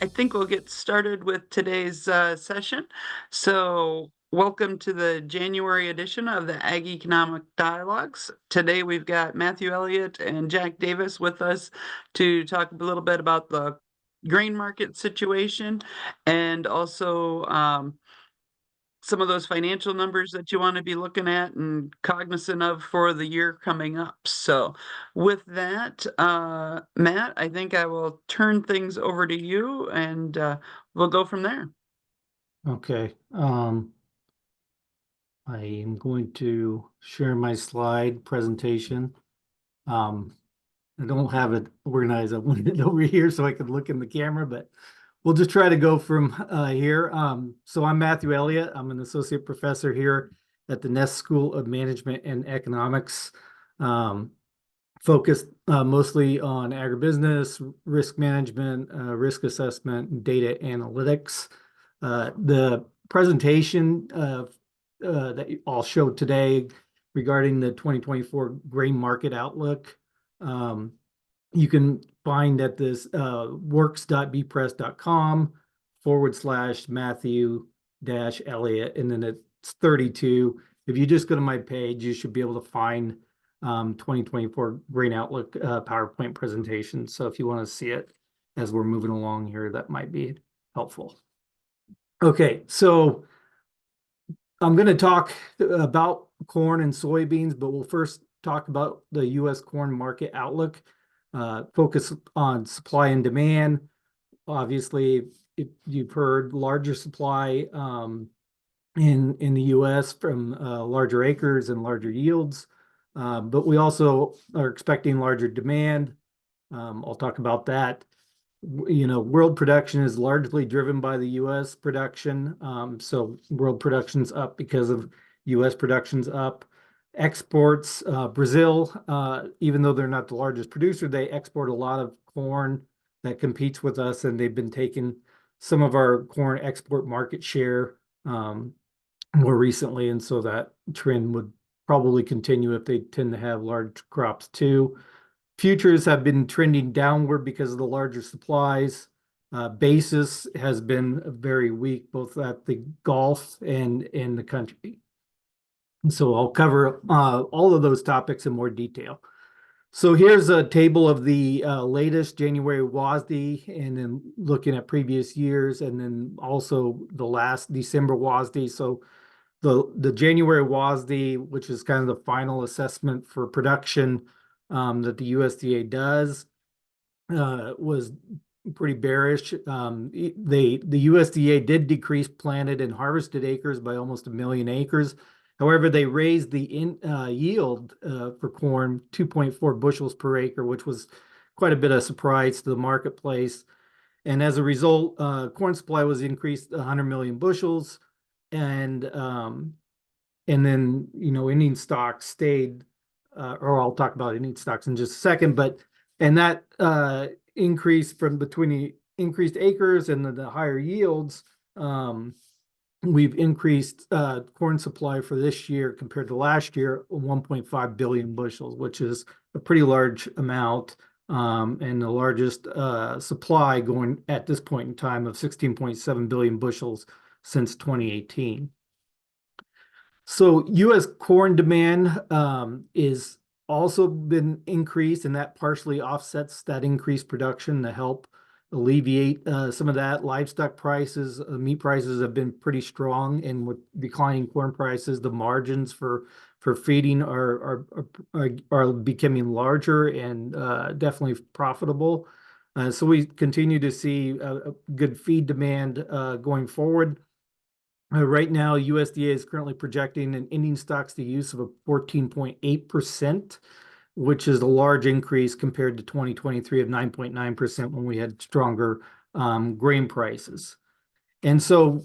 I think we'll get started with today's session. So, welcome to the January edition of the Ag Economic Dialogues. Today we've got Matthew Elliott and Jack Davis with us to talk a little bit about the grain market situation and also some of those financial numbers that you want to be looking at and cognizant of for the year coming up. So, with that, Matt, I think I will turn things over to you and we'll go from there. Okay. I am going to share my slide presentation. I don't have it organized. I wanted it over here so I could look in the camera, but we'll just try to go from here. So I'm Matthew Elliott. I'm an associate professor here at the Ness School of Management and Economics, focused mostly on agribusiness, risk management, risk assessment, and data analytics. The presentation that I'll show today regarding the 2024 grain market outlook, you can find at this works.bpress.com/Matthew-Elliott, and then it's 32. If you just go to my page, you should be able to find 2024 grain outlook PowerPoint presentation. So if you want to see it as we're moving along here, that might be helpful. Okay, so I'm going to talk about corn and soybeans, but we'll first talk about the U.S. corn market outlook, focus on supply and demand. Obviously, if you've heard, larger supply in the U.S. from larger acres and larger yields, but we also are expecting larger demand. I'll talk about that. World production is largely driven by the U.S. production. So world production's up because of U.S. production's up. Exports, Brazil, even though they're not the largest producer, they export a lot of corn that competes with us, and they've been taking some of our corn export market share more recently, and so that trend would probably continue if they tend to have large crops too. Futures have been trending downward because of the larger supplies. Basis has been very weak, both at the Gulf and in the country. And so I'll cover all of those topics in more detail. So here's a table of the latest January WASDE, and then looking at previous years, and then also the last December WASDE. So the January WASDE, which is kind of the final assessment for production that the USDA does, was pretty bearish. The USDA did decrease planted and harvested acres by almost 1 million acres. However, they raised the yield for corn 2.4 bushels per acre, which was quite a bit of surprise to the marketplace. And as a result, corn supply was increased 100 million bushels, and then ending stocks stayed. Or I'll talk about ending stocks in just a second, and that increase from between the increased acres and the higher yields, we've increased corn supply for this year compared to last year, 1.5 billion bushels, which is a pretty large amount, and the largest supply going at this point in time of 16.7 billion bushels since 2018. So U.S. corn demand is also been increased, and that partially offsets that increased production to help alleviate some of that. Livestock prices, meat prices have been pretty strong, and with declining corn prices, the margins for feeding are becoming larger and definitely profitable. So we continue to see a good feed demand going forward. Right now, USDA is currently projecting an ending stocks to use of 14.8%, which is a large increase compared to 2023 of 9.9% when we had stronger grain prices. And so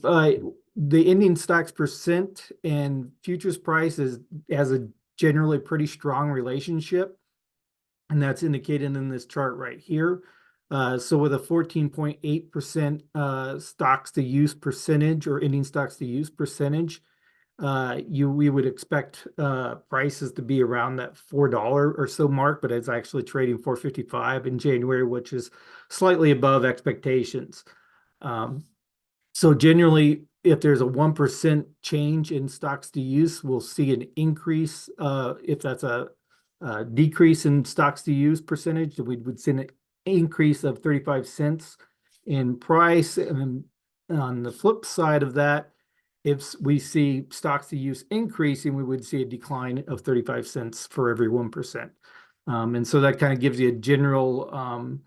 the ending stocks percent and futures prices has a generally pretty strong relationship, and that's indicated in this chart right here. So with a 14.8% stocks to use percentage, or ending stocks to use percentage, we would expect prices to be around that $4 or so mark, but it's actually trading $4.55 in January, which is slightly above expectations. So generally, if there's a 1% change in stocks to use, we'll see an increase. If that's a decrease in stocks to use percentage, we would see an increase of 35 cents in price. And on the flip side of that, if we see stocks to use increasing, we would see a decline of 35 cents for every 1%. And so that kind of gives you a general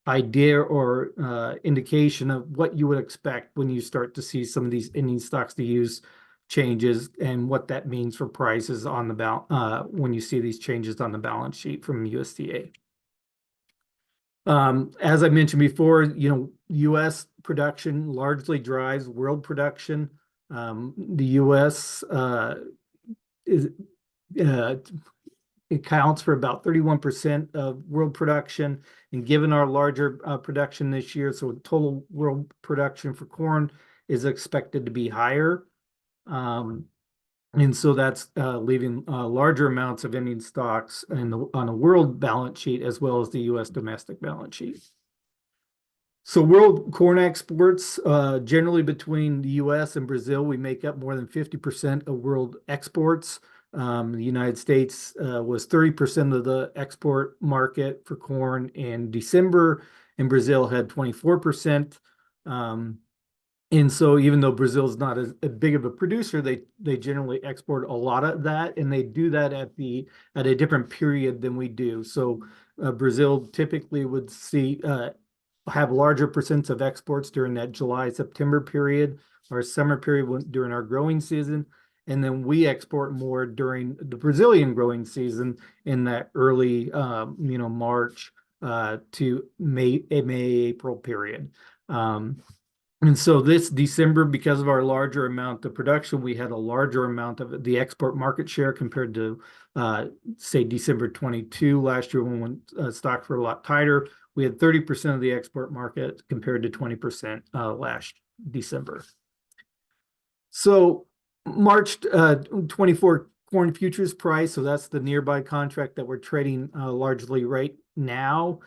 idea or indication of what you would expect when you start to see some of these ending stocks to use changes and what that means for prices on the when you see these changes on the balance sheet from USDA. As I mentioned before, U.S. production largely drives world production. The U.S. is it counts for about 31% of world production. And given our larger production this year, so total world production for corn is expected to be higher. And so that's leaving larger amounts of ending stocks on a world balance sheet as well as the U.S. domestic balance sheet. So world corn exports, generally between the U.S. and Brazil, we make up more than 50% of world exports. The United States was 30% of the export market for corn in December, and Brazil had 24%. And so even though Brazil is not as big of a producer, they generally export a lot of that, and they do that at a different period than we do. So Brazil typically would have larger percents of exports during that July-September period, or summer period during our growing season. And then we export more during the Brazilian growing season in that early, March to May, April period. And so this December, because of our larger amount of production, we had a larger amount of the export market share compared to, say, December 22 last year when stocks were a lot tighter. We had 30% of the export market compared to 20% last December. So March 24 corn futures price, so that's the nearby contract that we're trading largely right now.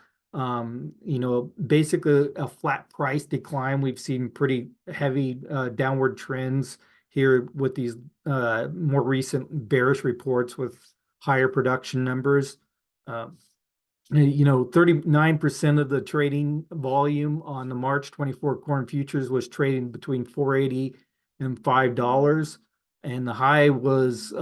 Basically a flat price decline. We've seen pretty heavy downward trends here with these more recent bearish reports with higher production numbers. 39% of the trading volume on the March 24 corn futures was trading between $4.80 and $5. And the high was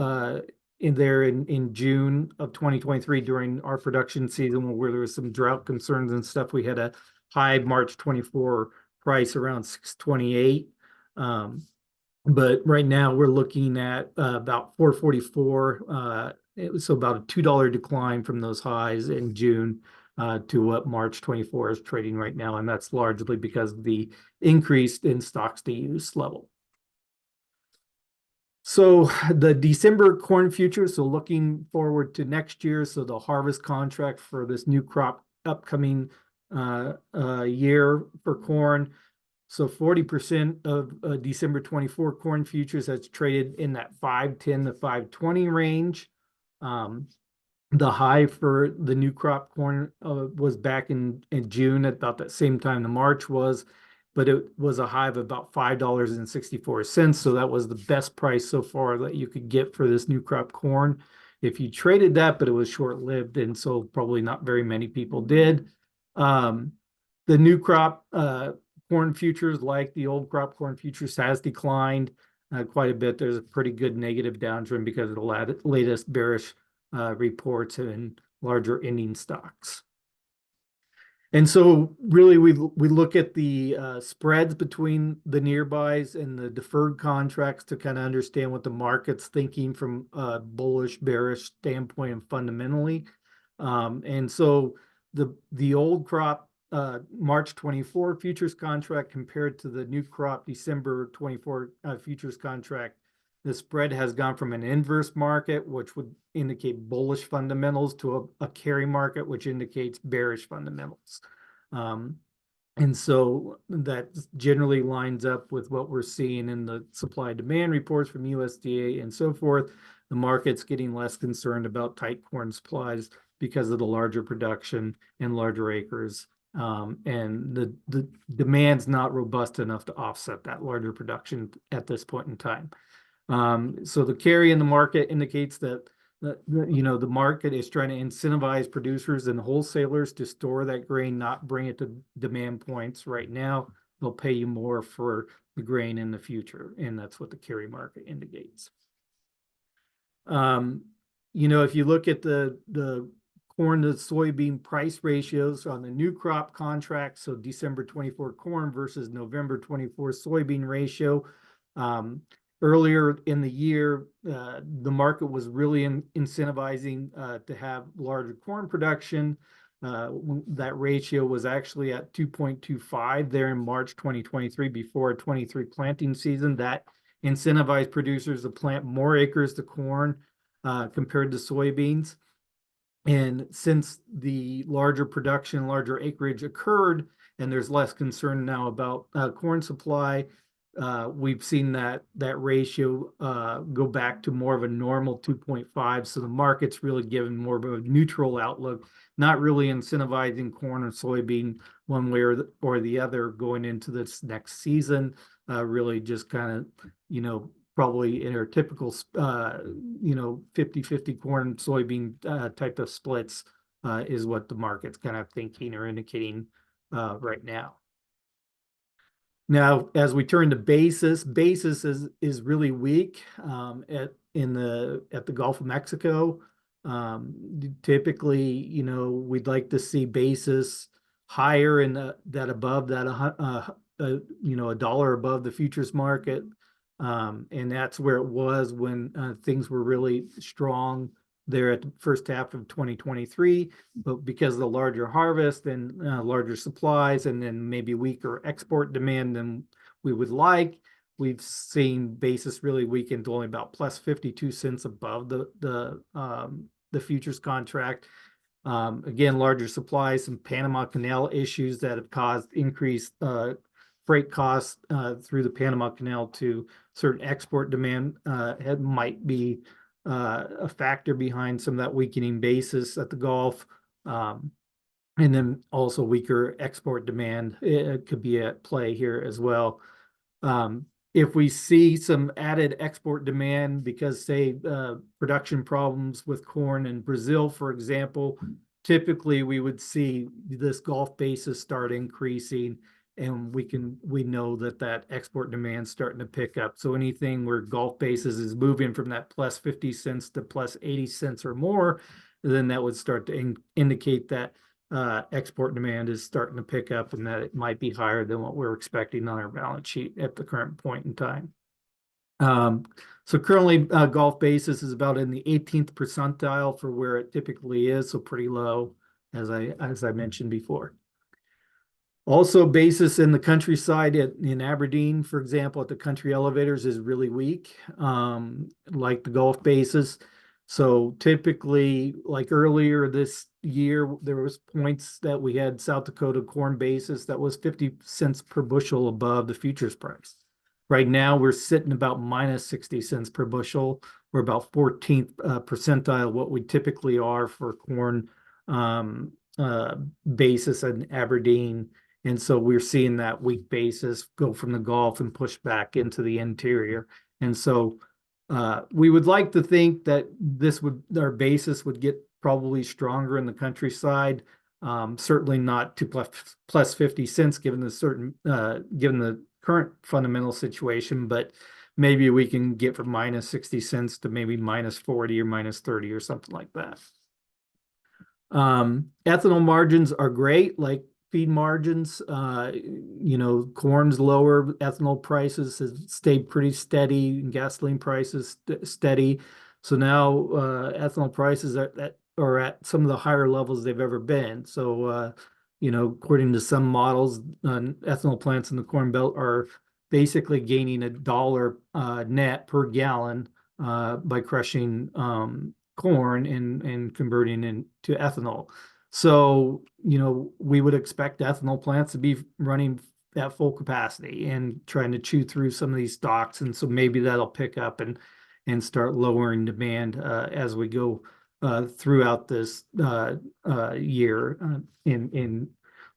in June of 2023 during our production season where there was some drought concerns and stuff. We had a high March 24 price around $6.28. But right now we're looking at about $4.44. So about a $2 decline from those highs in June to what March 24 is trading right now. And that's largely because of the increase in stocks to use level. So the December corn futures, so looking forward to next year, so the harvest contract for this new crop upcoming year for corn. So 40% of December 24 corn futures that's traded in that 510 to 520 range. The high for the new crop corn was back in June at about that same time the March was, but it was a high of about $5.64. So that was the best price so far that you could get for this new crop corn. If you traded that, but it was short-lived, and so probably not very many people did. The new crop corn futures, like the old crop corn futures, has declined quite a bit. There's a pretty good negative downtrend because of the latest bearish reports and larger ending stocks. And so really we look at the spreads between the nearbys and the deferred contracts to kind of understand what the market's thinking from a bullish, bearish standpoint and fundamentally. And so the old crop March 24 futures contract compared to the new crop December 24 futures contract, the spread has gone from an inverse market, which would indicate bullish fundamentals, to a carry market, which indicates bearish fundamentals. And so that generally lines up with what we're seeing in the supply demand reports from USDA and so forth. The market's getting less concerned about tight corn supplies because of the larger production and larger acres And the demand's not robust enough to offset that larger production at this point in time. So the carry in the market indicates that the market is trying to incentivize producers and wholesalers to store that grain, not bring it to demand points right now. They'll pay you more for the grain in the future, and that's what the carry market indicates. If you look at the corn to soybean price ratios on the new crop contract, so December 24 corn versus November 24 soybean ratio, earlier in the year, the market was really incentivizing to have larger corn production. That ratio was actually at 2.25 there in March 2023 before a 23 planting season. That incentivized producers to plant more acres to corn compared to soybeans. And since the larger production, larger acreage occurred, and there's less concern now about corn supply, we've seen that ratio go back to more of a normal 2.5. So the market's really given more of a neutral outlook, not really incentivizing corn or soybean one way or the other going into this next season. Really just kind of, probably in our typical, 50-50 corn soybean type of splits is what the market's kind of thinking or indicating right now. Now, as we turn to basis is really weak at the Gulf of Mexico. Typically, we'd like to see basis higher in that above that a dollar above the futures market. And that's where it was when things were really strong there at the first half of 2023, but because of the larger harvest and larger supplies and then maybe weaker export demand than we would like, we've seen basis really weaken to only about plus 52 cents above the futures contract. Again, larger supplies, some Panama Canal issues that have caused increased freight costs through the Panama Canal to certain export demand might be a factor behind some of that weakening basis at the Gulf. And then also weaker export demand it could be at play here as well. If we see some added export demand because, say, production problems with corn in Brazil, for example, typically we would see this Gulf basis start increasing, and we know that export demand is starting to pick up. So anything where Gulf basis is moving from that plus 50 cents to plus 80 cents or more, then that would start to indicate that export demand is starting to pick up and that it might be higher than what we're expecting on our balance sheet at the current point in time. So currently Gulf basis is about in the 18th percentile for where it typically is, so pretty low, as I mentioned before. Also, basis in the countryside in Aberdeen, for example, at the country elevators is really weak, like the Gulf basis. So typically, like earlier this year, there was points that we had South Dakota corn basis that was 50 cents per bushel above the futures price. Right now, we're sitting about minus 60 cents per bushel. We're about 14th percentile what we typically are for corn basis in Aberdeen. And so we're seeing that weak basis go from the Gulf and push back into the interior. And so we would like to think that our basis would get probably stronger in the countryside. Certainly not to plus 50 cents given the current fundamental situation, but maybe we can get from minus 60 cents to maybe minus 40 or minus 30 or something like that. Ethanol margins are great, like feed margins. Corn's lower, ethanol prices have stayed pretty steady, and gasoline prices steady. So now ethanol prices are at some of the higher levels they've ever been. So according to some models, ethanol plants in the Corn Belt are basically gaining $1 net per gallon by crushing corn and converting into ethanol. So, we would expect ethanol plants to be running at full capacity and trying to chew through some of these stocks. And so maybe that'll pick up and start lowering demand as we go throughout this year in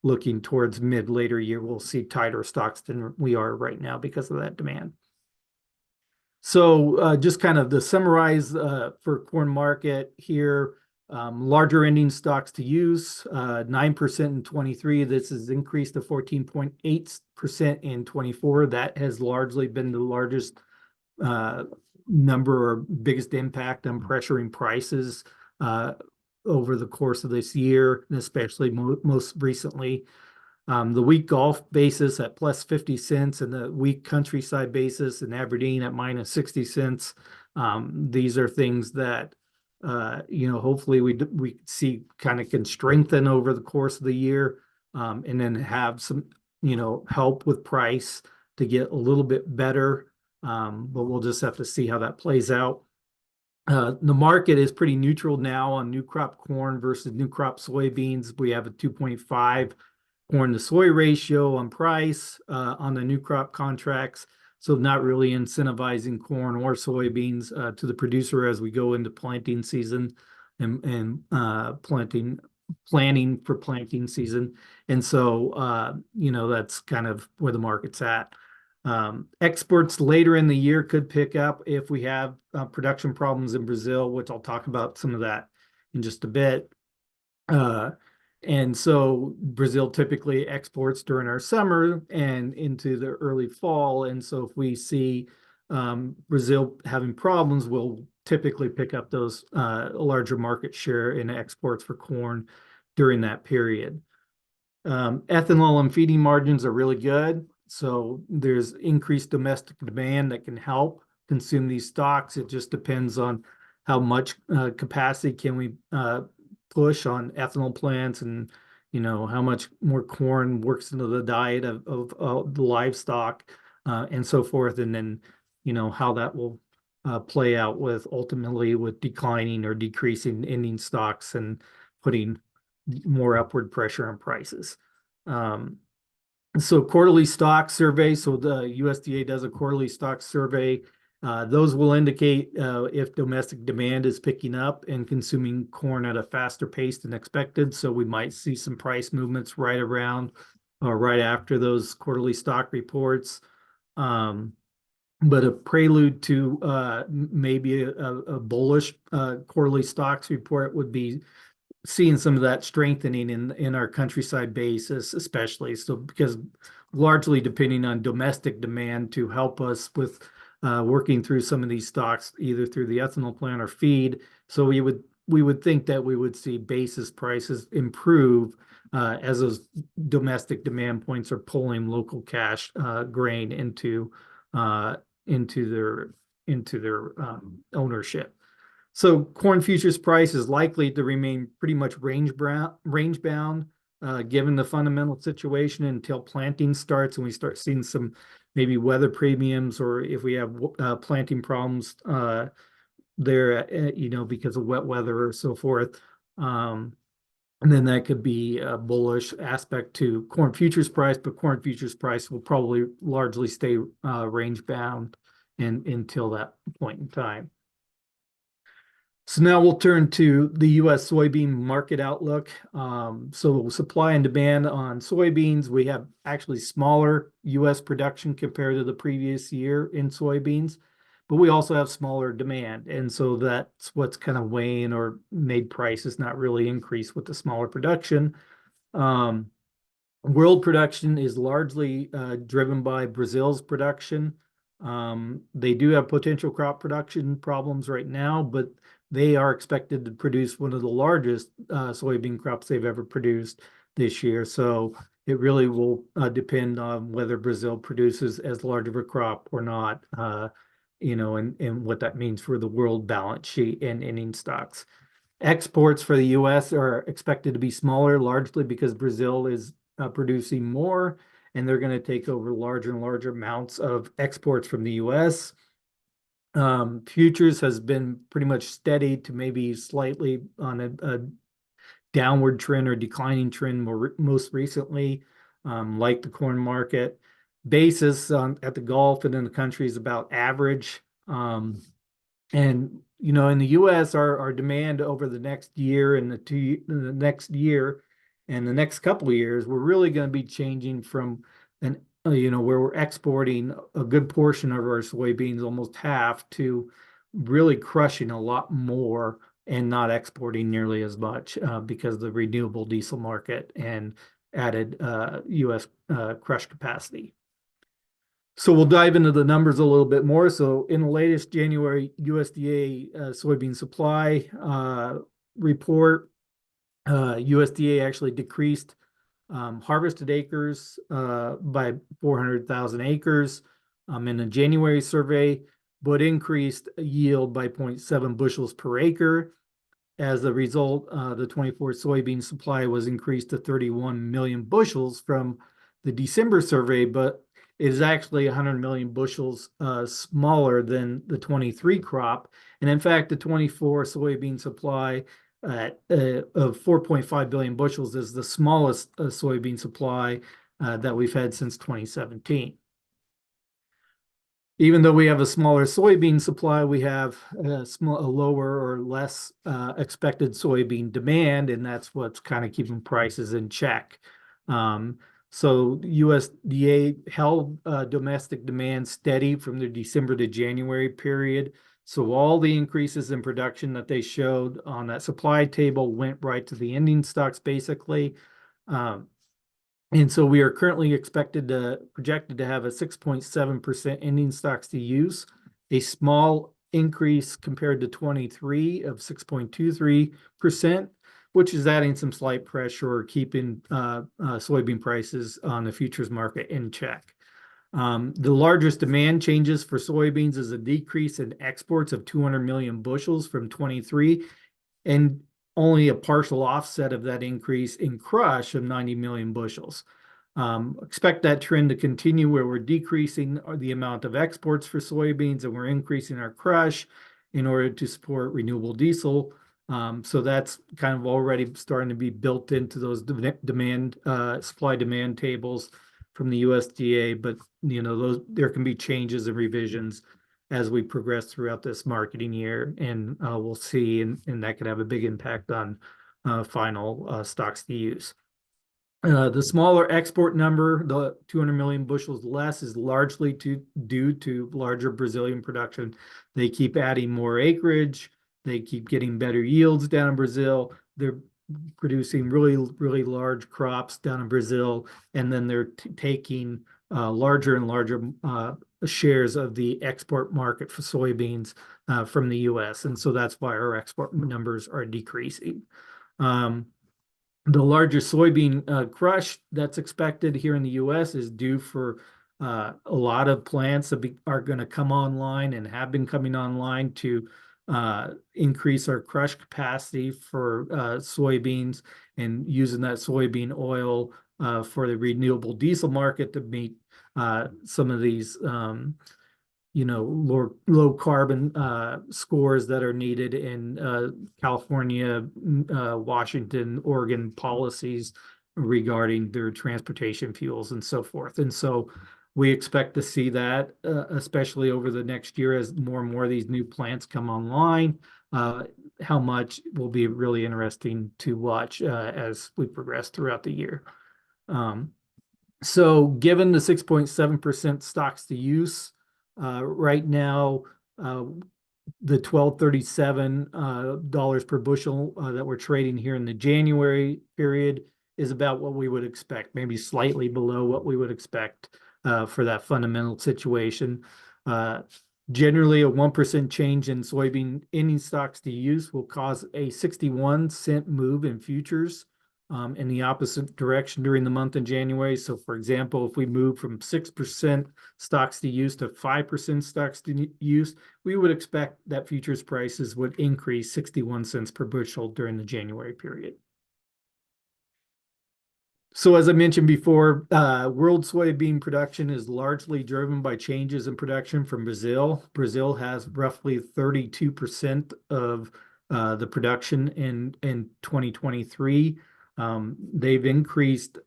looking towards later year, we'll see tighter stocks than we are right now because of that demand. So just kind of to summarize for corn market here, larger ending stocks to use, 9% in 23. This has increased to 14.8% in 24. That has largely been the largest number or biggest impact on pressuring prices over the course of this year, and especially most recently. The week Gulf basis at plus 50 cents and the week countryside basis in Aberdeen at minus 60 cents. These are things that, hopefully we see kind of can strengthen over the course of the year, and then have some, help with price to get a little bit better. But we'll just have to see how that plays out. The market is pretty neutral now on new crop corn versus new crop soybeans. We have a 2.5 corn to soy ratio on price on the new crop contracts. So not really incentivizing corn or soybeans to the producer as we go into planting season and planning for planting season. And so, that's kind of where the market's at. Exports later in the year could pick up if we have production problems in Brazil, which I'll talk about some of that in just a bit. And so Brazil typically exports during our summer and into the early fall. And so if we see Brazil having problems, we'll typically pick up those larger market share in exports for corn during that period. Ethanol and feeding margins are really good. So there's increased domestic demand that can help consume these stocks. It just depends on how much capacity can we push on ethanol plants, and how much more corn works into the diet of the livestock and so forth, and then how that will play out with ultimately with declining or decreasing ending stocks and putting more upward pressure on prices. So quarterly stock survey. So the USDA does a quarterly stock survey. Those will indicate if domestic demand is picking up and consuming corn at a faster pace than expected. So we might see some price movements right around or right after those quarterly stock reports. But a prelude to maybe a bullish quarterly stocks report would be seeing some of that strengthening in our countryside basis, especially. So because largely depending on domestic demand to help us with working through some of these stocks, either through the ethanol plant or feed. So we would think that we would see basis prices improve as those domestic demand points are pulling local cash grain into their ownership. So corn futures price is likely to remain pretty much range bound given the fundamental situation until planting starts and we start seeing some maybe weather premiums, or if we have planting problems there, because of wet weather or so forth. And then that could be a bullish aspect to corn futures price, but corn futures price will probably largely stay range bound until that point in time. So now we'll turn to the U.S. soybean market outlook. So supply and demand on soybeans, we have actually smaller U.S. production compared to the previous year in soybeans, but we also have smaller demand. And so that's what's kind of weighing or made prices not really increase with the smaller production. World production is largely driven by Brazil's production. They do have potential crop production problems right now, but they are expected to produce one of the largest soybean crops they've ever produced this year. So it really will depend on whether Brazil produces as large of a crop or not, and what that means for the world balance sheet and ending stocks. Exports for the U.S. are expected to be smaller, largely because Brazil is producing more, and they're going to take over larger and larger amounts of exports from the U.S. Futures has been pretty much steady to maybe slightly on a downward trend or declining trend most recently, like the corn market. Basis at the Gulf and in the country is about average. And, in the U.S., our demand over the next year and the next year And the next couple of years, we're really going to be changing from where we're exporting a good portion of our soybeans, almost half, to really crushing a lot more and not exporting nearly as much because of the renewable diesel market and added U.S. Crush capacity. So we'll dive into the numbers a little bit more. So in the latest January USDA soybean supply report, USDA actually decreased harvested acres by 400,000 acres in the January survey, but increased yield by 0.7 bushels per acre. As a result, the 24 soybean supply was increased to 31 million bushels from the December survey, but it is actually 100 million bushels smaller than the 23 crop. And in fact, the 24 soybean supply of 4.5 billion bushels is the smallest soybean supply that we've had since 2017. Even though we have a smaller soybean supply, we have a lower or less expected soybean demand, and that's what's kind of keeping prices in check. So USDA held domestic demand steady from the December to January period. So all the increases in production that they showed on that supply table went right to the ending stocks, basically. And so we are currently projected to have a 6.7% ending stocks to use, a small increase compared to 23 of 6.23%, which is adding some slight pressure or keeping soybean prices on the futures market in check. The largest demand changes for soybeans is a decrease in exports of 200 million bushels from 23, and only a partial offset of that increase in crush of 90 million bushels. Expect that trend to continue where we're decreasing the amount of exports for soybeans and we're increasing our crush in order to support renewable diesel. So that's kind of already starting to be built into those supply demand tables from the USDA, but there can be changes and revisions as we progress throughout this marketing year, and we'll see, and that could have a big impact on final stocks to use. The smaller export number, the 200 million bushels less, is largely due to larger Brazilian production. They keep adding more acreage. They keep getting better yields down in Brazil. They're producing really, really large crops down in Brazil, and then they're taking larger and larger shares of the export market for soybeans from the U.S. And so that's why our export numbers are decreasing. The larger soybean crush that's expected here in the U.S. is due for a lot of plants that are going to come online and have been coming online to increase our crush capacity for soybeans and using that soybean oil for the renewable diesel market to meet some of these low carbon scores that are needed in California, Washington, Oregon policies regarding their transportation fuels and so forth. And so we expect to see that, especially over the next year as more and more of these new plants come online. How much will be really interesting to watch as we progress throughout the year. So given the 6.7% stocks to use, right now, the $12.37 per bushel that we're trading here in the January period is about what we would expect, maybe slightly below what we would expect for that fundamental situation. Generally, a 1% change in soybean ending stocks to use will cause a 61-cent move in futures in the opposite direction during the month in January. So, for example, if we move from 6% stocks to use to 5% stocks to use, we would expect that futures prices would increase 61 cents per bushel during the January period. So as I mentioned before, world soybean production is largely driven by changes in production from Brazil. Brazil has roughly 32% of the production in 2023. They've increased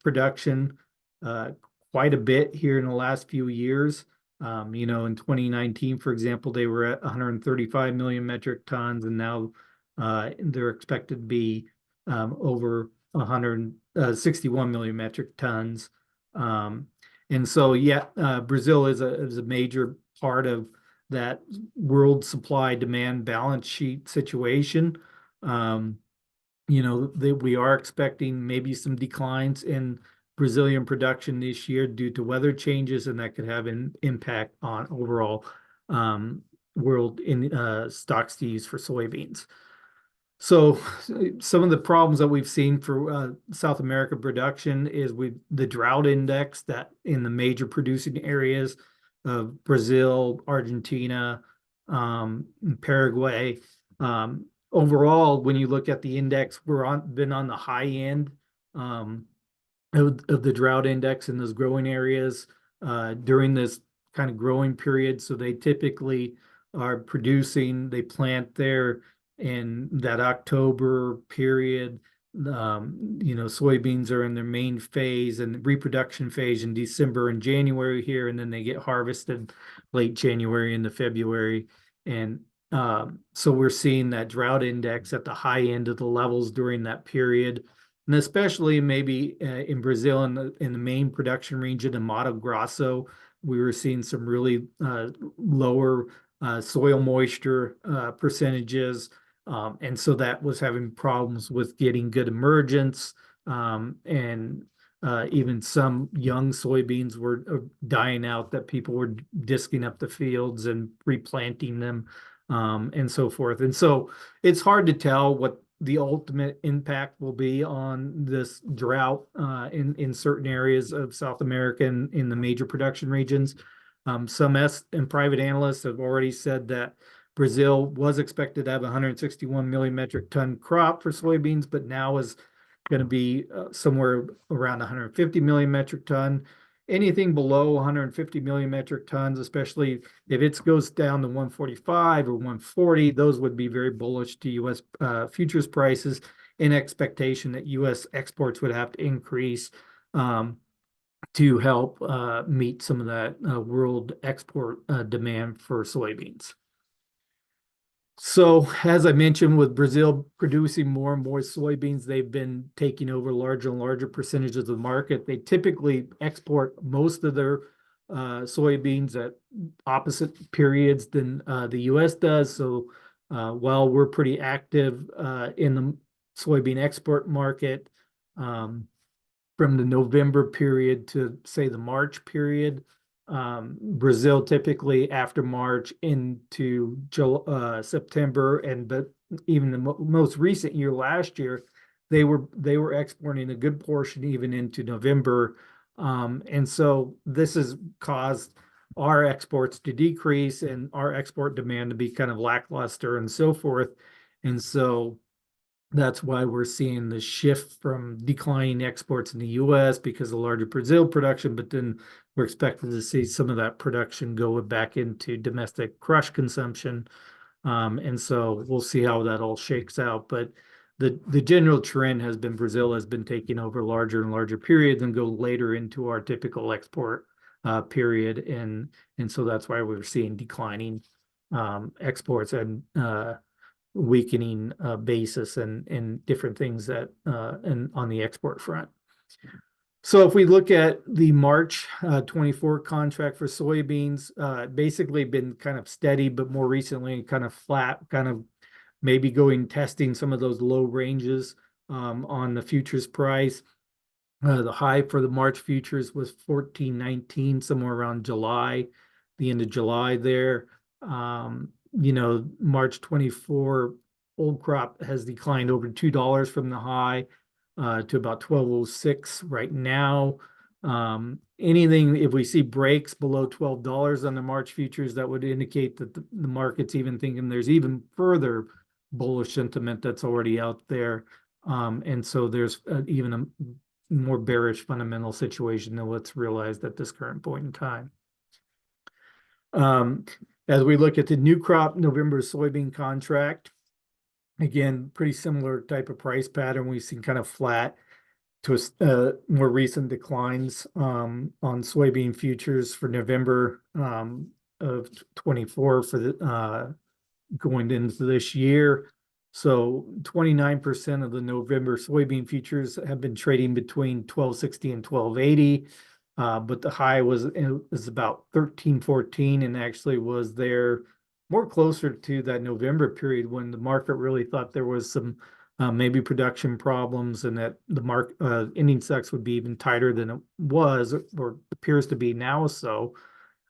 production quite a bit here in the last few years. In 2019, for example, they were at 135 million metric tons, and now they're expected to be over 161 million metric tons. And so, yeah, Brazil is a major part of that world supply demand balance sheet situation. We are expecting maybe some declines in Brazilian production this year due to weather changes, and that could have an impact on overall world stocks to use for soybeans. So some of the problems that we've seen for South America production is with the drought index that in the major producing areas of Brazil, Argentina, Paraguay. Overall, when you look at the index, been on the high end of the drought index in those growing areas during this kind of growing period. So they typically are producing, they plant there in that October period. Soybeans are in their main phase and reproduction phase in December and January here, and then they get harvested late January into February. And so we're seeing that drought index at the high end of the levels during that period. And especially maybe in Brazil in the main production region in Mato Grosso, we were seeing some really lower soil moisture percentages. And so that was having problems with getting good emergence. And even some young soybeans were dying out that people were disking up the fields and replanting them and so forth. And so it's hard to tell what the ultimate impact will be on this drought in certain areas of South America and in the major production regions. Some and private analysts have already said that Brazil was expected to have 161 million metric ton crop for soybeans, but now is going to be somewhere around 150 million metric ton. Anything below 150 million metric tons, especially if it goes down to 145 or 140, those would be very bullish to U.S. Futures prices in expectation that U.S. exports would have to increase to help meet some of that world export demand for soybeans. So, as I mentioned, with Brazil producing more and more soybeans, they've been taking over larger and larger percentages of the market. They typically export most of their soybeans at opposite periods than the U.S. does. So, while we're pretty active in the soybean export market from the November period to, say, the March period, Brazil typically after March into September, but even the most recent year last year, they were exporting a good portion even into November, and so this has caused our exports to decrease and our export demand to be kind of lackluster and so forth, and so that's why we're seeing the shift from declining exports in the U.S. because of larger Brazil production, but then we're expected to see some of that production go back into domestic crush consumption. And so we'll see how that all shakes out. But the general trend has been Brazil has been taking over larger and larger periods and go later into our typical export period. And so that's why we're seeing declining exports and weakening basis and different things that and on the export front. So if we look at the March 24 contract for soybeans, basically been kind of steady, but more recently kind of flat, kind of maybe testing some of those low ranges on the futures price. The high for the March futures was 14.19, somewhere around July, the end of July there. March 24 old crop has declined over $2 from the high to about 12.06 right now. Anything, if we see breaks below $12 on the March futures, that would indicate that the market's even thinking there's even further bullish sentiment that's already out there. And so there's even a more bearish fundamental situation than what's realized at this current point in time. As we look at the new crop November soybean contract, again, pretty similar type of price pattern. We've seen kind of flat to more recent declines on soybean futures for November of 24 for the going into this year. So 29% of the November soybean futures have been trading between 1260 and 1280. But the high is about 1314 and actually was there more closer to that November period when the market really thought there was some maybe production problems and that the ending stocks would be even tighter than it was or appears to be now. So,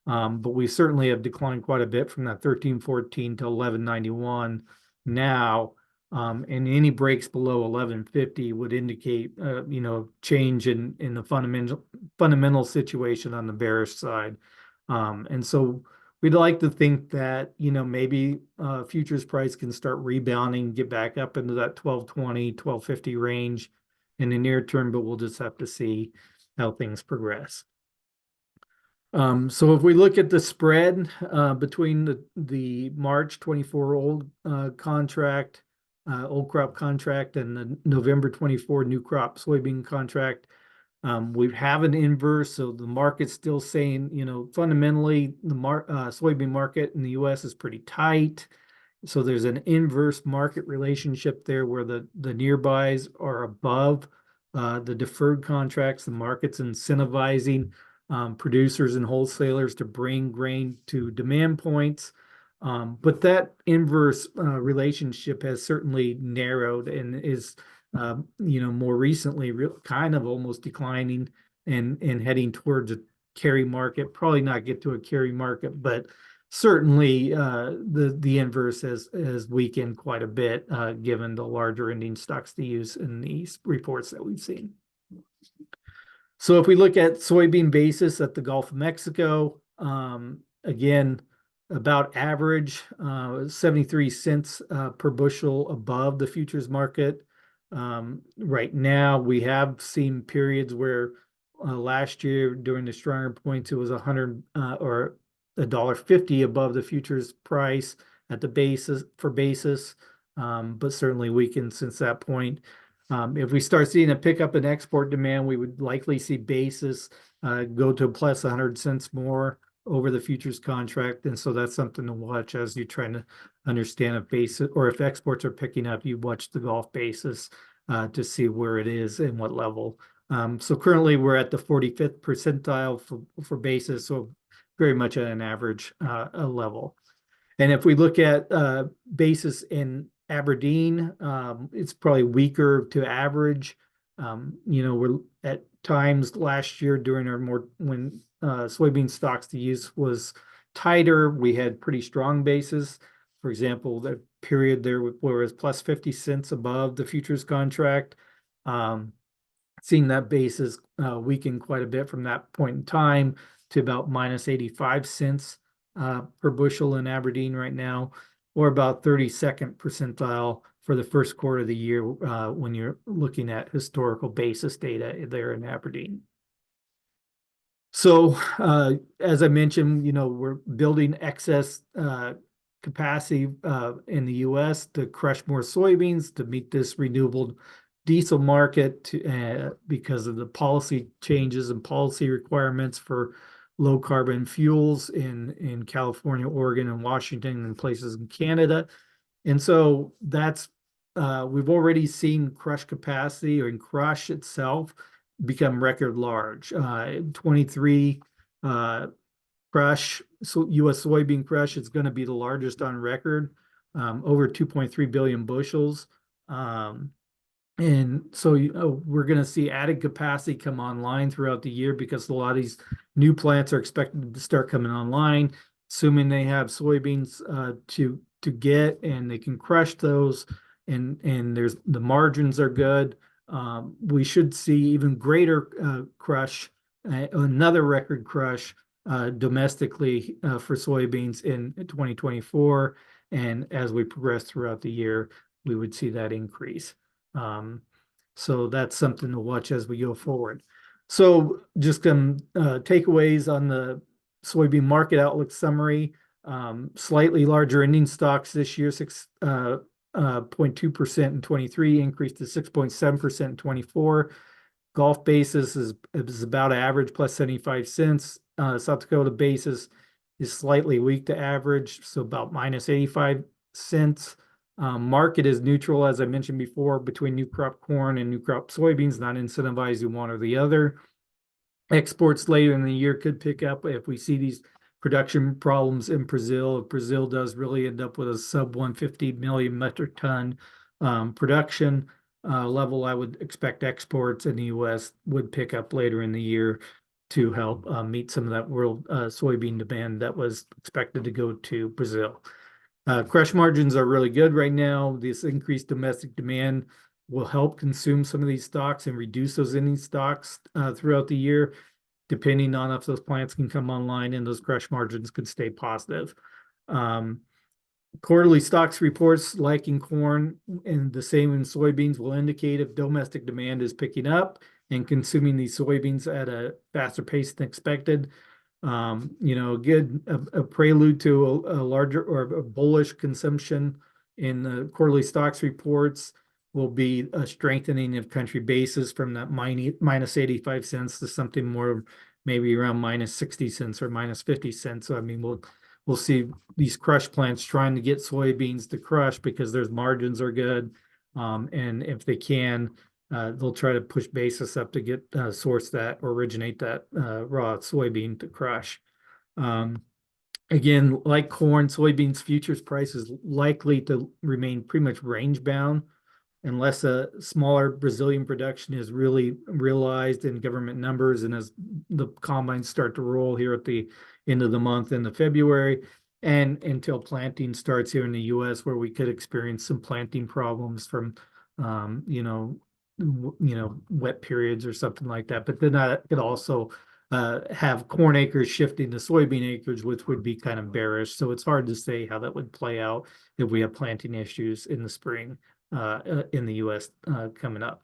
but we certainly have declined quite a bit from that 1314 to 1191 now. And any breaks below 1150 would indicate, change in the fundamental situation on the bearish side. And so we'd like to think that, maybe futures price can start rebounding, get back up into that 1220, 1250 range in the near term, but we'll just have to see how things progress. So if we look at the spread between the March 24 old contract, old crop contract, and the November 24 new crop soybean contract, we have an inverse. So the market's still saying, fundamentally the soybean market in the U.S. is pretty tight. So there's an inverse market relationship there where the nearbys are above the deferred contracts. The market's incentivizing producers and wholesalers to bring grain to demand points. But that inverse relationship has certainly narrowed and is, more recently kind of almost declining and heading towards a carry market. Probably not get to a carry market, but certainly the inverse has weakened quite a bit given the larger ending stocks to use in these reports that we've seen. So if we look at soybean basis at the Gulf of Mexico, again, about average 73 cents per bushel above the futures market. Right now, we have seen periods where last year during the stronger points, it was 100 or $1.50 above the futures price at the basis, but certainly weakened since that point. If we start seeing a pickup in export demand, we would likely see basis go to plus 100 cents more over the futures contract. And so that's something to watch as you're trying to understand if basis or if exports are picking up, you watch the Gulf basis to see where it is and what level. So currently we're at the 45th percentile for basis, so very much at an average level. And if we look at basis in Aberdeen, it's probably weaker to average. We're at times last year during when soybean stocks to use was tighter, we had pretty strong basis. For example, the period there where it was plus 50 cents above the futures contract. Seeing that basis weaken quite a bit from that point in time to about minus 85 cents per bushel in Aberdeen right now, or about 32nd percentile for the first quarter of the year when you're looking at historical basis data there in Aberdeen. So as I mentioned, we're building excess capacity in the U.S. to crush more soybeans to meet this renewable diesel market because of the policy changes and policy requirements for low carbon fuels in California, Oregon, and Washington, and places in Canada. And so that's we've already seen crush capacity or in crush itself become record large. 23 crush, so U.S. soybean crush is going to be the largest on record, over 2.3 billion bushels. And so we're going to see added capacity come online throughout the year because a lot of these new plants are expected to start coming online, assuming they have soybeans to get and they can crush those, and there's the margins are good. We should see even greater crush, another record crush domestically for soybeans in 2024, and as we progress throughout the year, we would see that increase. So that's something to watch as we go forward. So just some takeaways on the soybean market outlook summary. Slightly larger ending stocks this year, 6.2% in 23, increased to 6.7% in 24. Gulf basis is about average, plus 75 cents. South Dakota basis is slightly weak to average, so about minus 85 cents. Market is neutral, as I mentioned before, between new crop corn and new crop soybeans, not incentivizing one or the other. Exports later in the year could pick up if we see these production problems in Brazil. If Brazil does really end up with a sub 150 million metric ton production level, I would expect exports in the U.S. would pick up later in the year to help meet some of that world soybean demand that was expected to go to Brazil. Crush margins are really good right now. This increased domestic demand will help consume some of these stocks and reduce those ending stocks throughout the year, depending on if those plants can come online and those crush margins could stay positive. Quarterly stocks reports, like in corn and the same in soybeans, will indicate if domestic demand is picking up and consuming these soybeans at a faster pace than expected. A prelude to a larger or a bullish consumption in the quarterly stocks reports will be a strengthening of country basis from that minus 85 cents to something more maybe around minus 60 cents or minus 50 cents. So I mean, we'll see these crush plants trying to get soybeans to crush because their margins are good. And if they can, they'll try to push basis up to get source that or originate that raw soybean to crush. Again, like corn, soybeans futures price is likely to remain pretty much range bound unless a smaller Brazilian production is really realized in government numbers and as the combines start to roll here at the end of the month into February and until planting starts here in the US, where we could experience some planting problems from wet periods or something like that. But then that could also have corn acres shifting to soybean acres, which would be kind of bearish. So it's hard to say how that would play out if we have planting issues in the spring in the US coming up.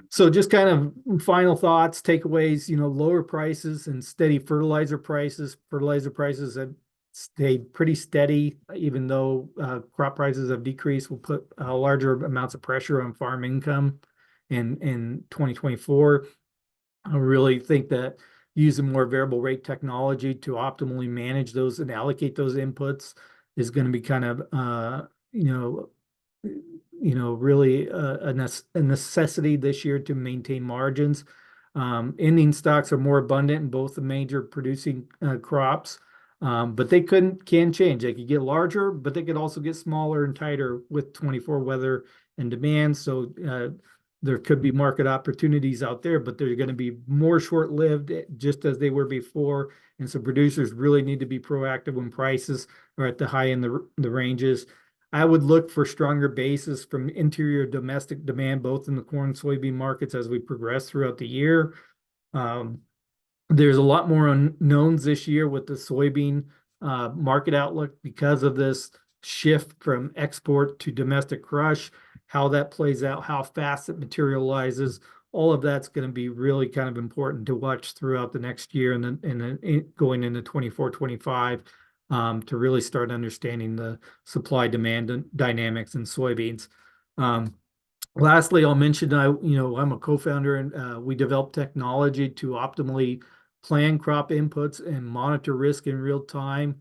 So just kind of final thoughts, takeaways, lower prices and steady fertilizer prices. Fertilizer prices have stayed pretty steady, even though crop prices have decreased, will put larger amounts of pressure on farm income in 2024. I really think that using more variable rate technology to optimally manage those and allocate those inputs is going to be kind of, really a necessity this year to maintain margins. Ending stocks are more abundant in both the major producing crops, but they can change. They could get larger, but they could also get smaller and tighter with 24 weather and demand. So there could be market opportunities out there, but they're going to be more short-lived, just as they were before. And so producers really need to be proactive when prices are at the high end of the ranges. I would look for stronger basis from interior domestic demand, both in the corn and soybean markets as we progress throughout the year. There's a lot more unknowns this year with the soybean market outlook because of this shift from export to domestic crush, how that plays out, how fast it materializes. All of that's going to be really kind of important to watch throughout the next year and then going into 24, 25 to really start understanding the supply demand dynamics in soybeans. Lastly, I'll mention I'm a co-founder and we develop technology to optimally plan crop inputs and monitor risk in real time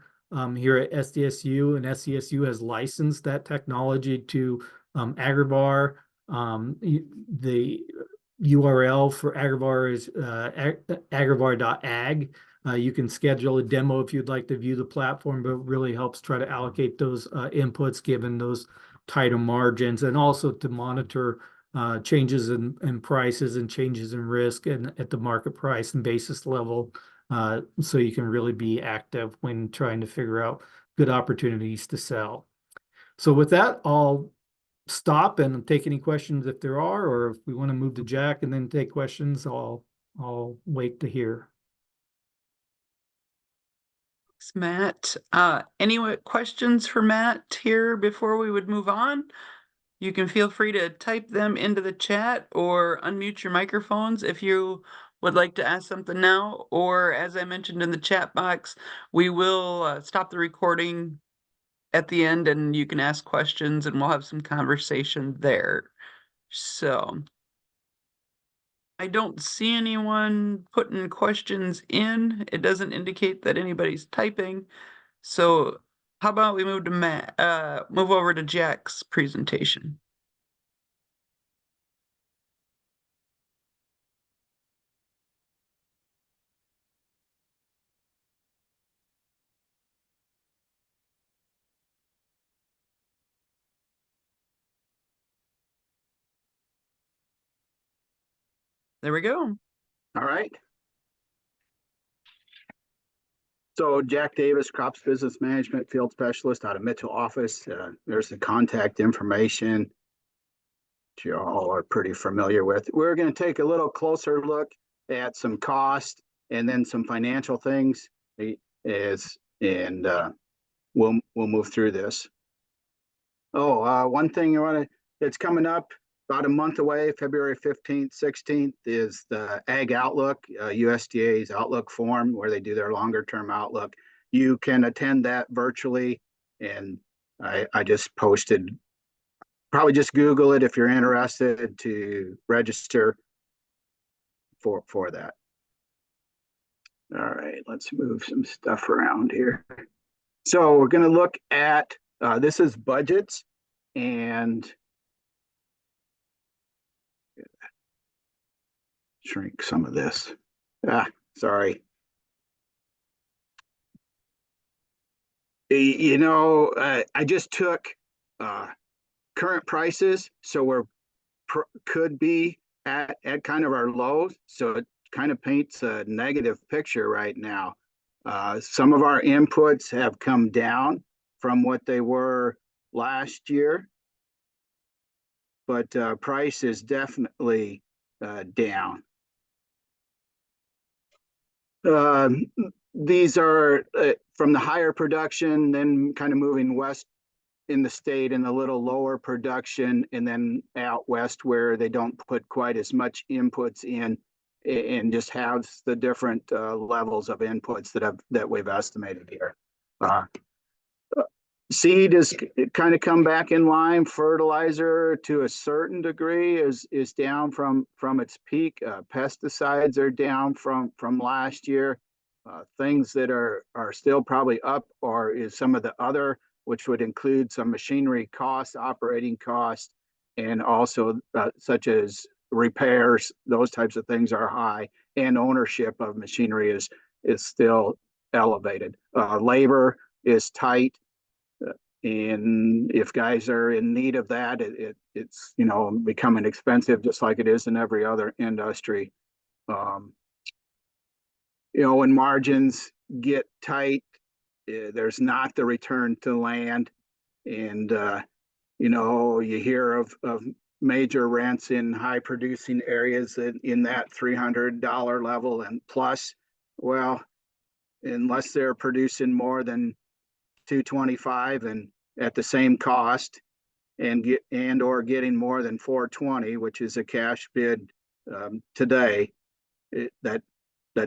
here at SDSU, and SDSU has licensed that technology to Agrivar. The URL for Agrivar is agrivar.ag. You can schedule a demo if you'd like to view the platform, but it really helps try to allocate those inputs given those tighter margins, and also to monitor changes in prices and changes in risk and at the market price and basis level, so you can really be active when trying to figure out good opportunities to sell. So with that, I'll stop and take any questions if there are, or if we want to move to Jack and then take questions, I'll wait to hear. Thanks, Matt. Any questions for Matt here before we would move on? You can feel free to type them into the chat or unmute your microphones if you would like to ask something now, or as I mentioned in the chat box, we will stop the recording at the end and you can ask questions and we'll have some conversation there. So I don't see anyone putting questions in. It doesn't indicate that anybody's typing. So How about we move to move over to Jack's presentation? There we go. All right. So Jack Davis, Crops Business Management Field Specialist out of Mitchell office. There's the contact information that you all are pretty familiar with. We're going to take a little closer look at some cost and then some financial things and we'll move through this. One thing that's coming up about a month away, February 15th, 16th, is the Ag Outlook, USDA's Outlook Forum, where they do their longer term outlook. You can attend that virtually, and I just posted, probably just Google it if you're interested to register for that. All right, let's move some stuff around here. So we're going to look at, this is budgets, and shrink some of this. Sorry. I just took current prices, so we're could be at kind of our lows. So it kind of paints a negative picture right now. Some of our inputs have come down from what they were last year, but price is definitely down. These are from the higher production, then kind of moving west in the state and a little lower production, and then out west where they don't put quite as much inputs in and just have the different levels of inputs that we've estimated here. Seed is kind of come back in line. Fertilizer to a certain degree is down from its peak. Pesticides are down from last year. Things that are still probably up is some of the other, which would include some machinery costs, operating costs, and also such as repairs. Those types of things are high, and ownership of machinery is still elevated. Labor is tight. And if guys are in need of that, it's becoming expensive, just like it is in every other industry. When margins get tight, there's not the return to land, and you hear of major rents in high producing areas in that $300 level and plus. Well, unless they're producing more than 225 and at the same cost or getting more than 420, which is a cash bid today, that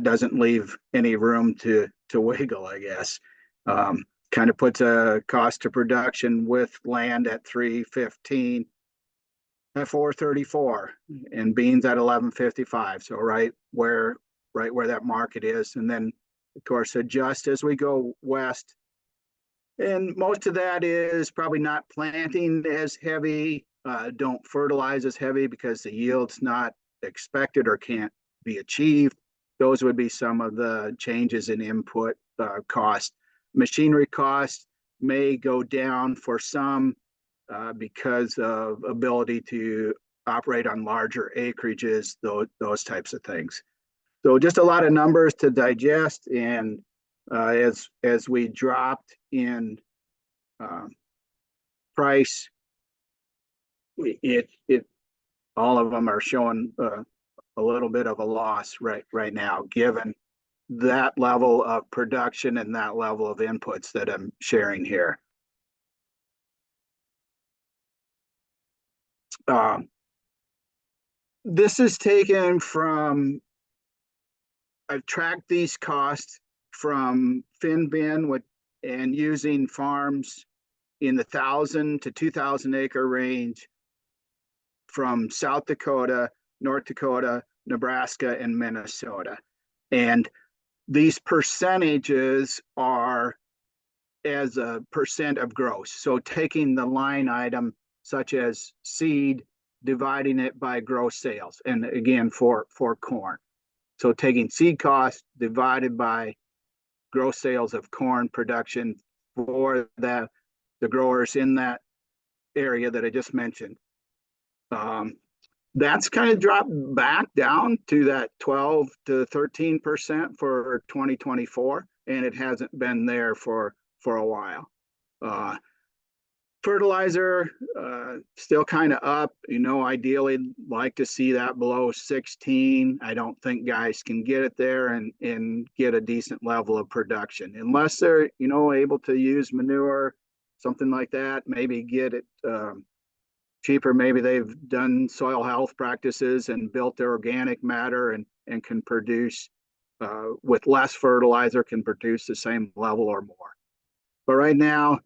doesn't leave any room to wiggle, I guess. Kind of puts a cost of production with land at 315 at 434 and beans at 1155. So right where that market is. And then of course adjust as we go west. And most of that is probably not planting as heavy, don't fertilize as heavy because the yield's not expected or can't be achieved. Those would be some of the changes in input cost. Machinery costs may go down for some because of ability to operate on larger acreages, those types of things. So just a lot of numbers to digest, and as we dropped in price, all of them are showing a little bit of a loss right now, given that level of production and that level of inputs that I'm sharing here. This is taken from, I've tracked these costs from FinBin and using farms in the 1,000 to 2,000 acre range from South Dakota, North Dakota, Nebraska, and Minnesota. And these percentages are as a percent of gross. So taking the line item such as seed, dividing it by gross sales, and again for corn. So taking seed cost divided by gross sales of corn production for the growers in that area that I just mentioned. That's kind of dropped back down to that 12 to 13% for 2024, and it hasn't been there for a while. Fertilizer still kind of up. Ideally like to see that below 16. I don't think guys can get it there and get a decent level of production unless they're able to use manure, something like that. Maybe get it cheaper. Maybe they've done soil health practices and built their organic matter and can produce with less fertilizer, can produce the same level or more. But right now,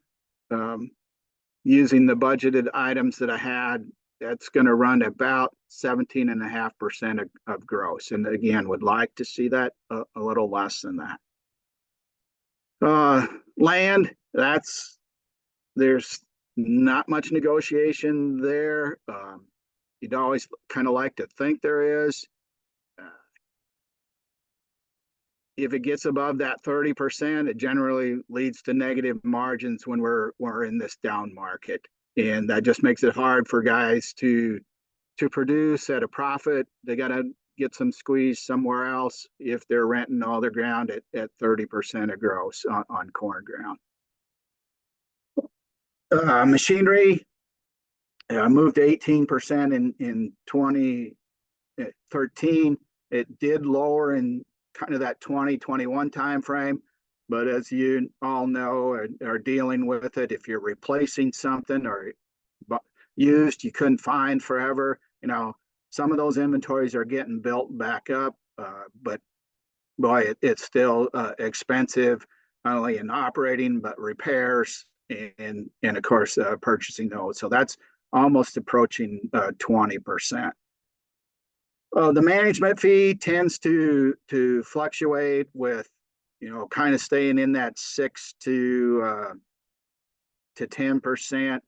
using the budgeted items that I had, that's going to run about 17.5% of gross. And again, would like to see that a little less than that. Land, there's not much negotiation there. You'd always kind of like to think there is. If it gets above that 30%, it generally leads to negative margins when we're in this down market. And that just makes it hard for guys to produce at a profit. They got to get some squeeze somewhere else if they're renting all their ground at 30% of gross on corn ground. Machinery moved to 18% in 2013. It did lower in kind of that 2021 timeframe, but as you all know, are dealing with it, if you're replacing something or used you couldn't find forever, some of those inventories are getting built back up, but boy, it's still expensive, not only in operating but repairs and of course purchasing those. So that's almost approaching 20%. The management fee tends to fluctuate with, kind of staying in that 6 to 10%.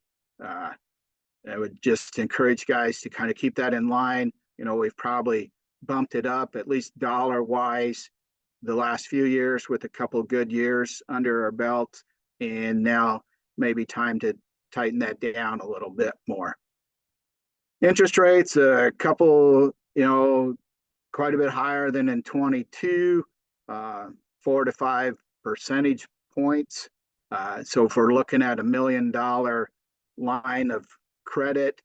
I would just encourage guys to kind of keep that in line. We've probably bumped it up at least dollar wise the last few years with a couple of good years under our belt, and now maybe time to tighten that down a little bit more. Interest rates, a couple, quite a bit higher than in 22, 4 to 5 percentage points. So if we're looking at $1 million line of credit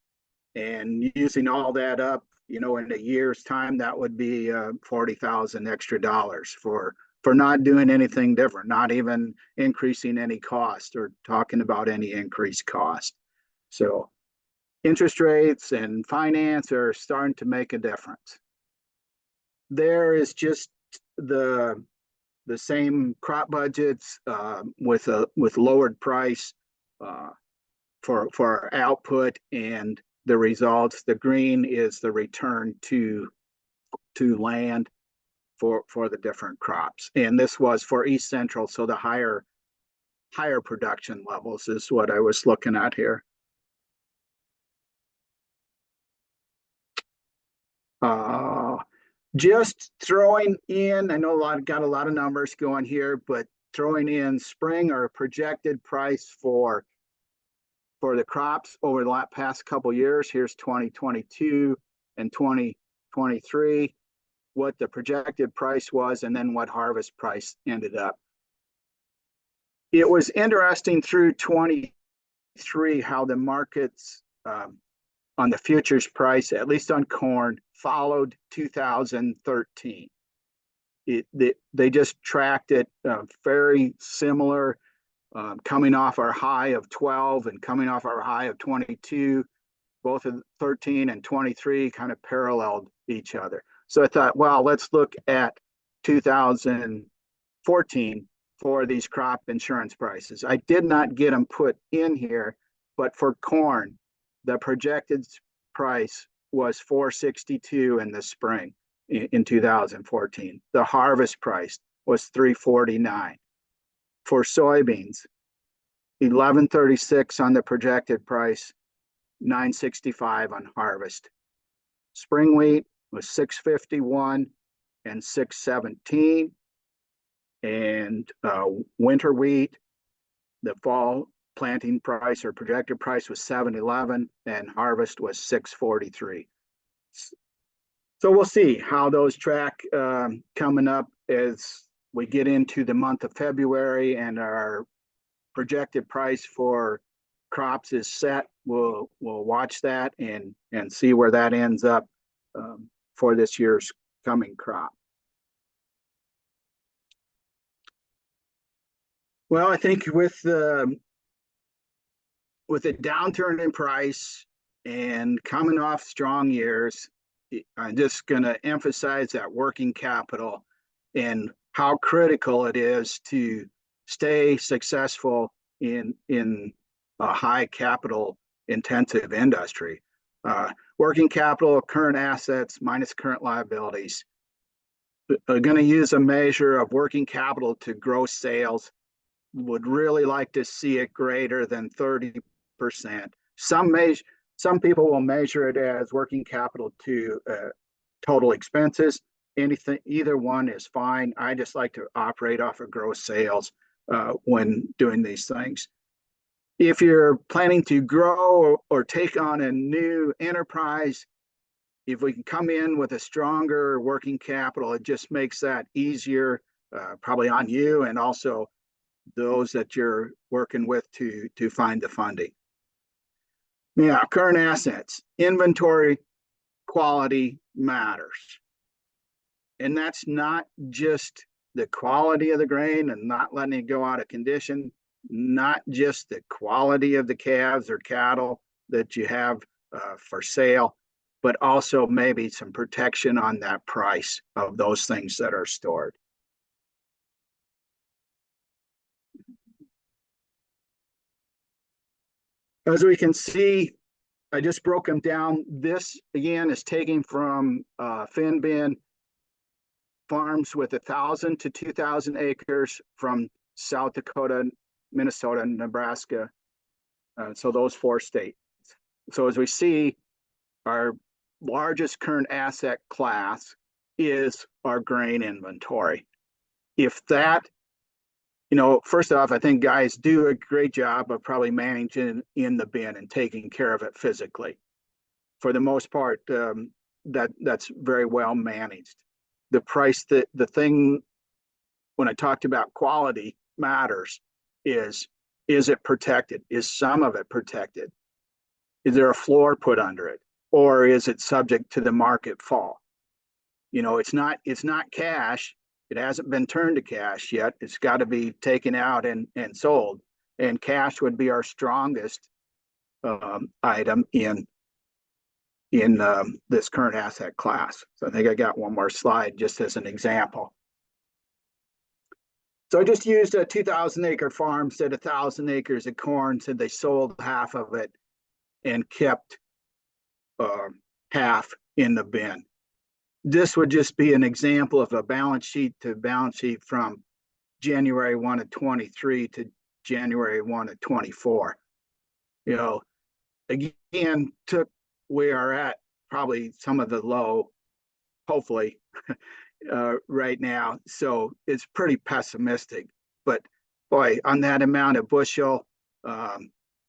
and using all that up, in a year's time, that would be $40,000 extra dollars for not doing anything different, not even increasing any cost or talking about any increased cost. So interest rates and finance are starting to make a difference. There is just the same crop budgets with lowered price for our output and the results. The green is the return to land for the different crops, and this was for East Central, so the higher production levels is what I was looking at here. Just throwing in, I know got a lot of numbers going here, but throwing in spring or projected price for the crops over the past couple years. Here's 2022 and 2023, what the projected price was, and then what harvest price ended up. It was interesting through 23 how the markets on the futures price, at least on corn, followed 2013. They just tracked it very similar, coming off our high of 12 and coming off our high of 22. Both of 13 and 23 kind of paralleled each other. So I thought, well, let's look at 2014 for these crop insurance prices. I did not get them put in here, but for corn, the projected price was $462 in the spring in 2014. The harvest price was $349. For soybeans, 1136 on the projected price, 965 on harvest. Spring wheat was 651 and 617. And winter wheat, the fall planting price or projected price was 711 and harvest was 643. So we'll see how those track coming up as we get into the month of February and our projected price for crops is set. We'll watch that and see where that ends up for this year's coming crop. Well, I think with the downturn in price and coming off strong years, I'm just going to emphasize that working capital and how critical it is to stay successful in a high capital intensive industry. Working capital, current assets minus current liabilities. I'm going to use a measure of working capital to gross sales. Would really like to see it greater than 30%. Some people will measure it as working capital to total expenses. Either one is fine. I just like to operate off of gross sales when doing these things. If you're planning to grow or take on a new enterprise, if we can come in with a stronger working capital, it just makes that easier, probably on you and also those that you're working with to find the funding. Yeah, current assets, inventory quality matters. And that's not just the quality of the grain and not letting it go out of condition, not just the quality of the calves or cattle that you have for sale, but also maybe some protection on that price of those things that are stored. As we can see, I just broke them down. This, again, is taken from Finbin farms with 1,000 to 2,000 acres from South Dakota, Minnesota, Nebraska. So those 4 states. So as we see, our largest current asset class is our grain inventory. If that, first off, I think guys do a great job of probably managing in the bin and taking care of it physically. For the most part, that's very well managed. The price, the thing, when I talked about quality matters, is it protected? Is some of it protected? Is there a floor put under it? Or is it subject to the market fall? It's not cash. It hasn't been turned to cash yet. It's got to be taken out and sold. And cash would be our strongest item in this current asset class. So I think I got one more slide just as an example. So I just used a 2,000 acre farm, said 1,000 acres of corn, said they sold half of it and kept half in the bin. This would just be an example of a balance sheet to balance sheet from January 1 of 23 to January 1 of 24. Again, took we are at probably some of the low, hopefully, right now. So it's pretty pessimistic. But boy, on that amount of bushel,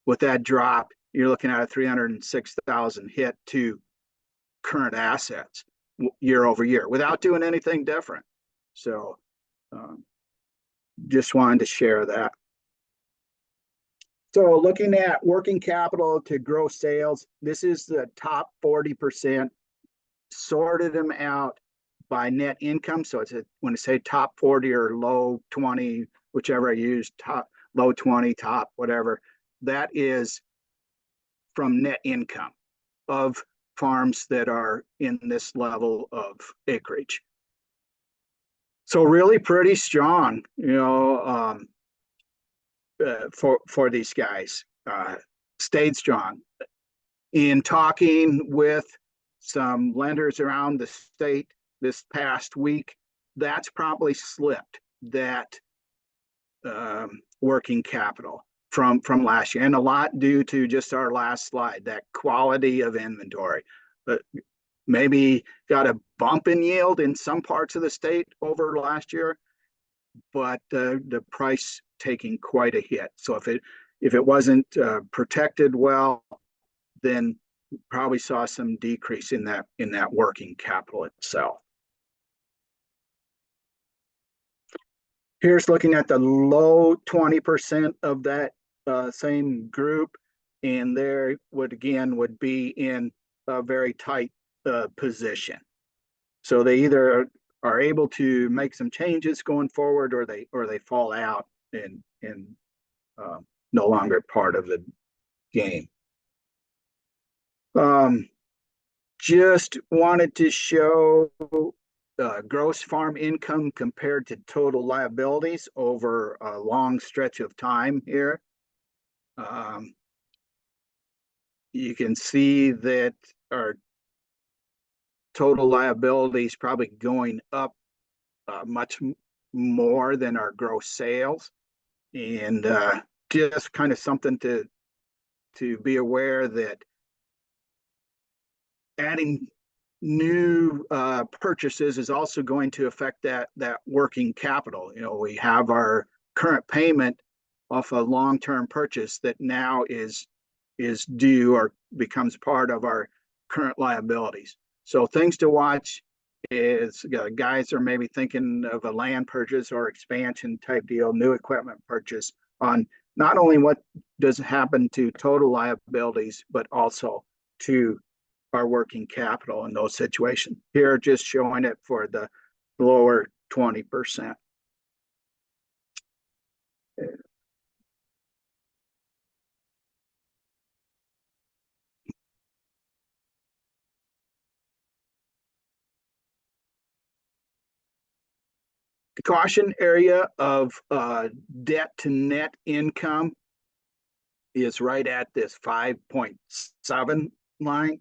with that drop, you're looking at a 306,000 hit to current assets year over year without doing anything different. So just wanted to share that. So looking at working capital to gross sales, this is the top 40%, sorted them out by net income. So when I say top 40 or low 20, whichever I use, top, low 20, top, whatever, that is from net income of farms that are in this level of acreage. So really pretty strong, for these guys, stayed strong. In talking with some lenders around the state this past week, that's probably slipped that working capital. from last year, and a lot due to just our last slide, that quality of inventory. But maybe got a bump in yield in some parts of the state over last year, but the price taking quite a hit. So if it wasn't protected well, then probably saw some decrease in that working capital itself. Here's looking at the low 20% of that same group, and there would be in a very tight position. So they either are able to make some changes going forward, or they fall out and no longer part of the game. Just wanted to show gross farm income compared to total liabilities over a long stretch of time here. You can see that our total liabilities probably going up much more than our gross sales, and just kind of something to be aware that adding new purchases is also going to affect that working capital. We have our current payment off a long-term purchase that now is due or becomes part of our current liabilities. So things to watch is guys are maybe thinking of a land purchase or expansion type deal, new equipment purchase, on not only what does happen to total liabilities, but also to our working capital in those situations. Here, just showing it for the lower 20%. The caution area of debt to net income is right at this 5.7 line.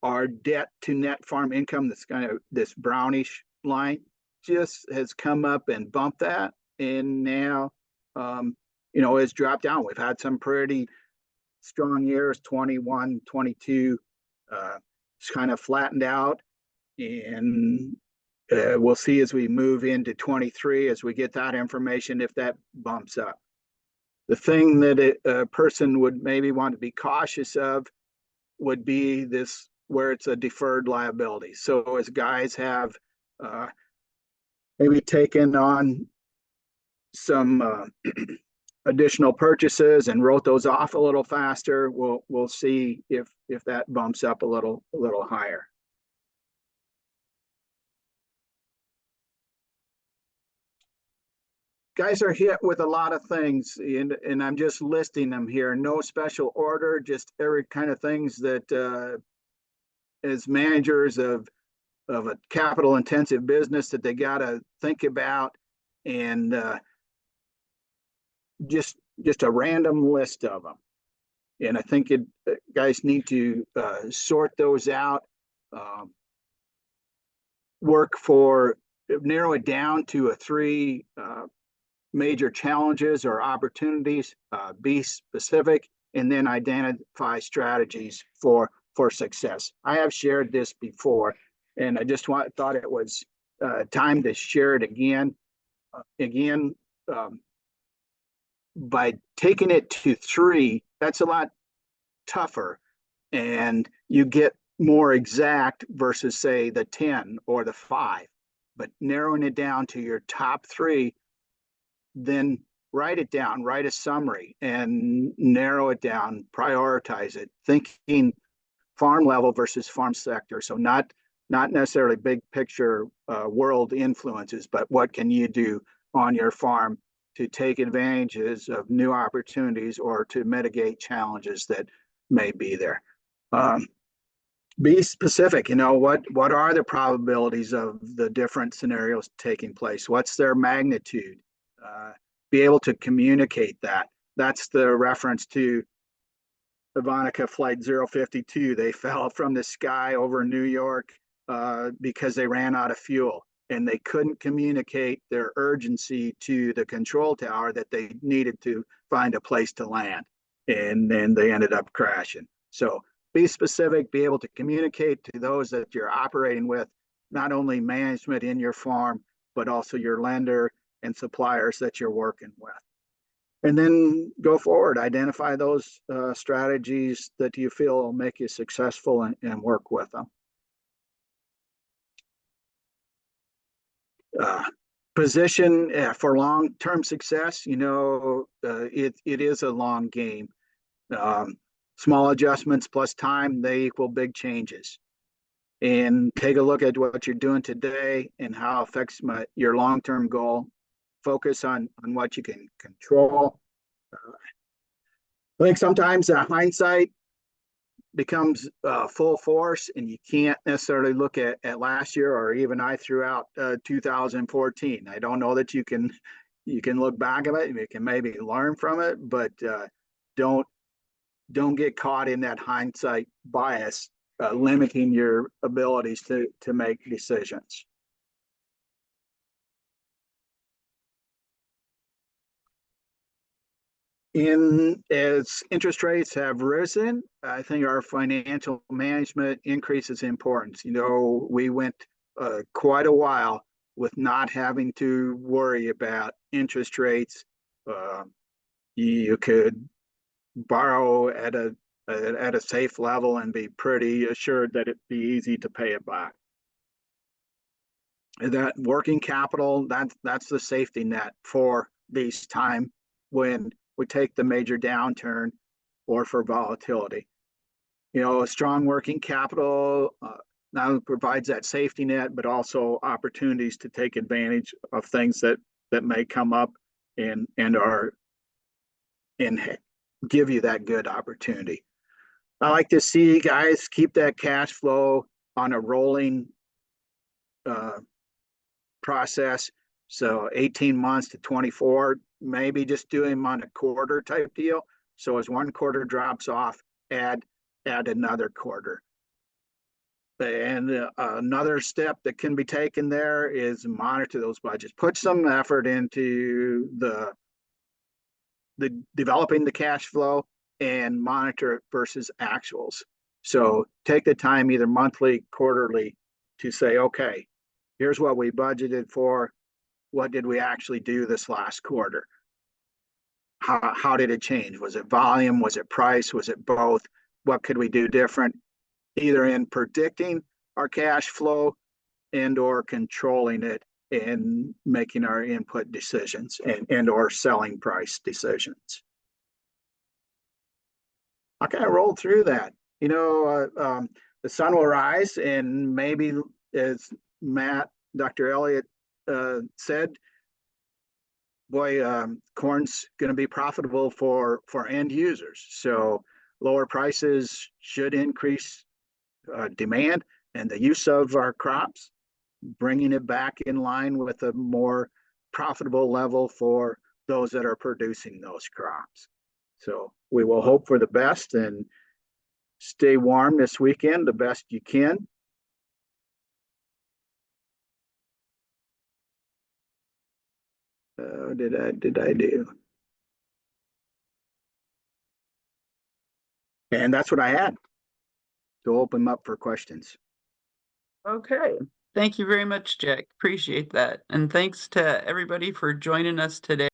Our debt to net farm income, this kind of this brownish line, just has come up and bumped that, and now it's dropped down. We've had some pretty strong years, 21, 22. It's kind of flattened out, and we'll see as we move into 23, as we get that information, if that bumps up. The thing that a person would maybe want to be cautious of would be this, where it's a deferred liability. So as guys have maybe taken on some additional purchases and wrote those off a little faster, we'll see if that bumps up a little higher. Guys are hit with a lot of things, and I'm just listing them here. No special order, just every kind of things that as managers of a capital intensive business that they got to think about, and just a random list of them. And I think guys need to sort those out, narrow it down to three major challenges or opportunities, be specific, and then identify strategies for success. I have shared this before, and I just thought it was time to share it again. By taking it to 3, that's a lot tougher, and you get more exact versus, say, the 10 or the 5. But narrowing it down to your top 3, then write it down, write a summary, and narrow it down, prioritize it, thinking farm level versus farm sector. So not necessarily big picture world influences, but what can you do on your farm to take advantages of new opportunities or to mitigate challenges that may be there. Be specific. What are the probabilities of the different scenarios taking place? What's their magnitude? Be able to communicate that. That's the reference to Ivanica Flight 052. They fell from the sky over New York because they ran out of fuel. and they couldn't communicate their urgency to the control tower that they needed to find a place to land. And then they ended up crashing. So be specific, be able to communicate to those that you're operating with, not only management in your farm, but also your lender and suppliers that you're working with. And then go forward, identify those strategies that you feel will make you successful, and work with them. Position for long-term success, it is a long game. Small adjustments plus time, they equal big changes. And take a look at what you're doing today and how it affects your long-term goal. Focus on what you can control. I think sometimes hindsight becomes full force, and you can't necessarily look at last year, or even I threw out 2014. I don't know that you can look back at it. You can maybe learn from it, but don't get caught in that hindsight bias, limiting your abilities to make decisions. As interest rates have risen, I think our financial management increases importance. We went quite a while with not having to worry about interest rates. You could borrow at a safe level and be pretty assured that it'd be easy to pay it back. That working capital, that's the safety net for these time when we take the major downturn or for volatility. A strong working capital not only provides that safety net, but also opportunities to take advantage of things that may come up and give you that good opportunity. I like to see guys keep that cash flow on a rolling process. So 18 months to 24, maybe just do them on a quarter type deal. So as one quarter drops off, add another quarter. And another step that can be taken there is monitor those budgets. Put some effort into the developing the cash flow and monitor it versus actuals. So take the time, either monthly, quarterly, to say, okay, here's what we budgeted for. What did we actually do this last quarter? How did it change? Was it volume? Was it price? Was it both? What could we do different, either in predicting our cash flow and or controlling it and making our input decisions and or selling price decisions? I kind of rolled through that. The sun will rise, and maybe, as Dr. Elliott said, boy, corn's going to be profitable for end users. So lower prices should increase demand and the use of our crops, bringing it back in line with a more profitable level for those that are producing those crops. So we will hope for the best and stay warm this weekend the best you can. Did I do? And that's what I had to open up for questions. Okay. Thank you very much, Jack. Appreciate that. And thanks to everybody for joining us today.